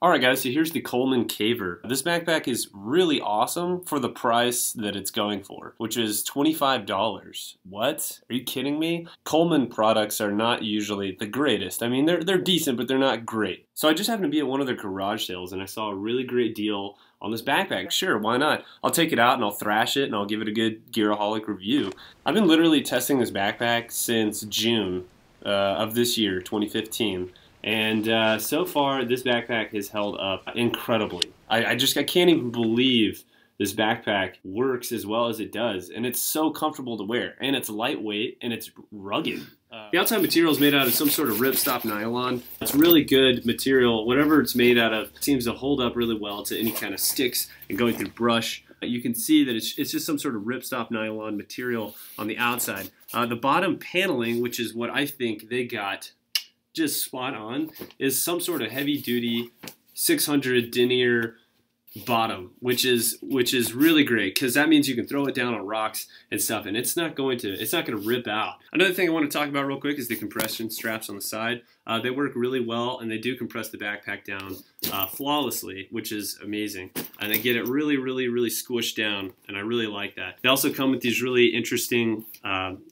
Alright guys, so here's the Coleman Kaver. This backpack is really awesome for the price that it's going for, which is $25. What? Are you kidding me? Coleman products are not usually the greatest. I mean, they're decent, but they're not great. So I just happened to be at one of their garage sales and I saw a really great deal on this backpack. Sure, why not? I'll take it out and I'll thrash it and I'll give it a good Gearaholic review. I've been literally testing this backpack since June of this year, 2015. And so far, this backpack has held up incredibly. I can't even believe this backpack works as well as it does. And it's so comfortable to wear. And it's lightweight and it's rugged. The outside material is made out of some sort of ripstop nylon. It's really good material. Whatever it's made out of seems to hold up really well to any kind of sticks and going through brush. You can see that it's just some sort of ripstop nylon material on the outside. The bottom paneling, which is what I think they got just spot on, is some sort of heavy duty 600 denier bottom, which is really great because that means you can throw it down on rocks and stuff and it's not going to rip out. Another thing I want to talk about real quick is the compression straps on the side. They work really well and they do compress the backpack down flawlessly, which is amazing. And they get it really squished down, and I really like that. They also come with these really interesting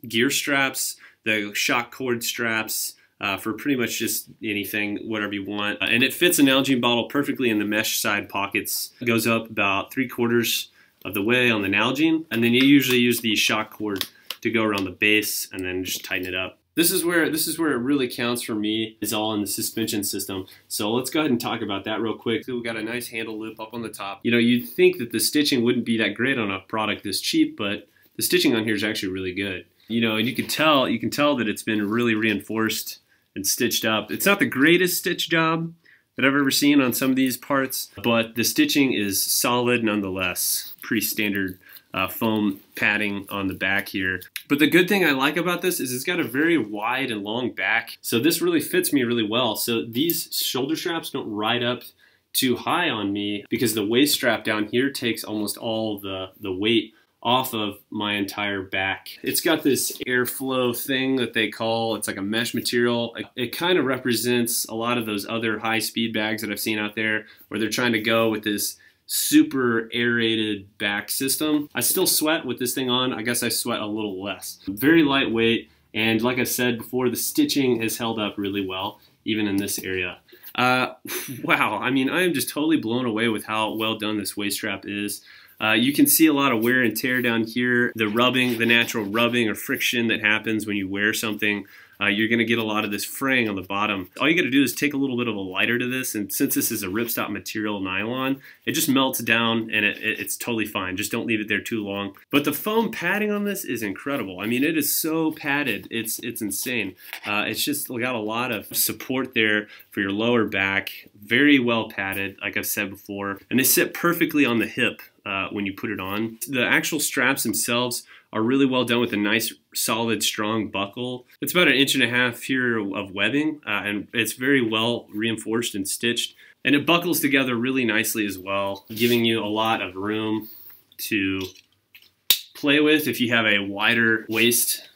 gear straps, the shock cord straps, for pretty much just anything, whatever you want. And it fits an Nalgene bottle perfectly in the mesh side pockets. It goes up about 3/4 of the way on the Nalgene, and then you usually use the shock cord to go around the base and then just tighten it up. This is where it really counts for me, is all in the suspension system. So let's go ahead and talk about that real quick. So we've got a nice handle loop up on the top. You know, you'd think that the stitching wouldn't be that great on a product this cheap, but the stitching on here is actually really good. You know, and you can tell that it's been really reinforced and stitched up. It's not the greatest stitch job that I've ever seen on some of these parts, but the stitching is solid nonetheless. Pretty standard foam padding on the back here. But the good thing I like about this is it's got a very wide and long back, so this really fits me really well. So these shoulder straps don't ride up too high on me because the waist strap down here takes almost all the weight off of my entire back. It's got this airflow thing that they call, it's like a mesh material. It kind of represents a lot of those other high speed bags that I've seen out there where they're trying to go with this super aerated back system. I still sweat with this thing on. I guess I sweat a little less. Very lightweight, and like I said before, the stitching has held up really well, even in this area. Wow, I mean, I am just totally blown away with how well done this waist strap is. You can see a lot of wear and tear down here. The rubbing, the natural rubbing or friction that happens when you wear something, you're gonna get a lot of this fraying on the bottom. All you gotta do is take a little bit of a lighter to this, and since this is a ripstop material nylon, it just melts down and it's totally fine. Just don't leave it there too long. But the foam padding on this is incredible. I mean, it is so padded, it's insane. It's just got a lot of support there for your lower back. Very well padded, like I've said before, and they sit perfectly on the hip when you put it on. The actual straps themselves are really well done with a nice, solid, strong buckle. It's about 1.5 inches here of webbing, and it's very well reinforced and stitched. And it buckles together really nicely as well, giving you a lot of room to play with. If you have a wider waist,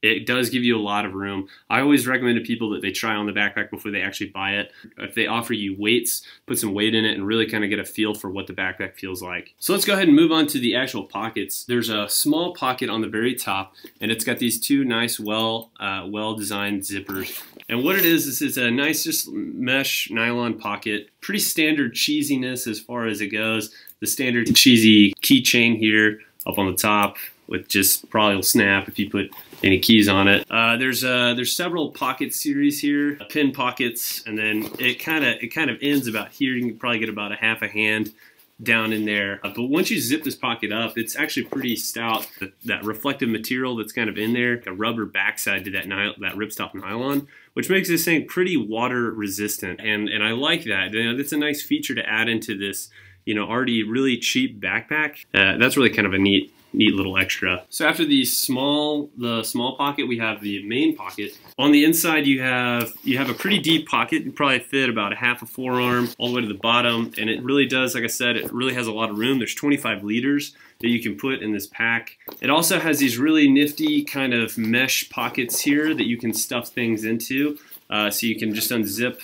it does give you a lot of room. I always recommend to people that they try on the backpack before they actually buy it. If they offer you weights, put some weight in it and really kind of get a feel for what the backpack feels like. So let's go ahead and move on to the actual pockets. There's a small pocket on the very top, and it's got these two nice, well-designed zippers. And what it is it's a nice just mesh nylon pocket. Pretty standard cheesiness as far as it goes. The standard cheesy keychain here up on the top with just probably will snap if you put any keys on it. There's several pocket series here, pin pockets, and then it kind of ends about here. You can probably get about 1/2 hand down in there. But once you zip this pocket up, it's actually pretty stout. That reflective material that's kind of in there, a rubber backside to that ripstop nylon, which makes this thing pretty water resistant, and I like that. You know, that's a nice feature to add into this, you know, already really cheap backpack. That's really kind of a neat little extra. So after the small pocket, we have the main pocket. On the inside, you have a pretty deep pocket. You probably fit about 1/2 forearm all the way to the bottom, and it really does, like I said, it really has a lot of room. There's 25 liters that you can put in this pack. It also has these really nifty kind of mesh pockets here that you can stuff things into. So you can just unzip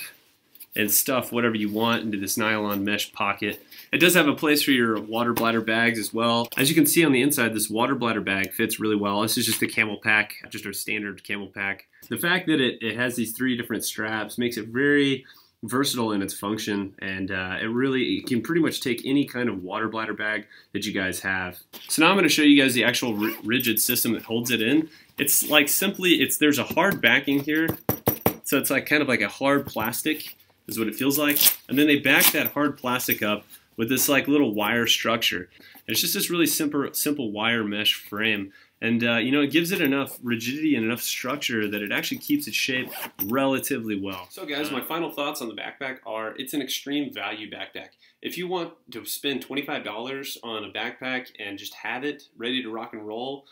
and stuff whatever you want into this nylon mesh pocket. It does have a place for your water bladder bags as well. As you can see on the inside, this water bladder bag fits really well. This is just a camel pack, just our standard camel pack. The fact that it has these 3 different straps makes it very versatile in its function, and it can pretty much take any kind of water bladder bag that you guys have. So now I'm going to show you guys the actual rigid system that holds it in. It's like there's a hard backing here, so it's like kind of like a hard plastic is what it feels like, and then they back that hard plastic up with this like little wire structure. And it's just this really simple wire mesh frame. And you know, it gives it enough rigidity and enough structure that it actually keeps its shape relatively well. So guys, my final thoughts on the backpack are it's an extreme value backpack. If you want to spend $25 on a backpack and just have it ready to rock and roll,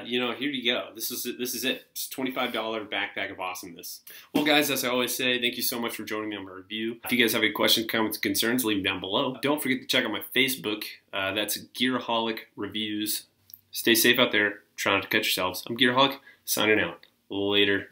you know, here you go. This is it. It's a $25 backpack of awesomeness. Well, guys, as I always say, thank you so much for joining me on my review. If you guys have any questions, comments, concerns, leave them down below. Don't forget to check out my Facebook. That's Gearaholic Reviews. Stay safe out there. Try not to cut yourselves. I'm Gearaholic, signing out. Later.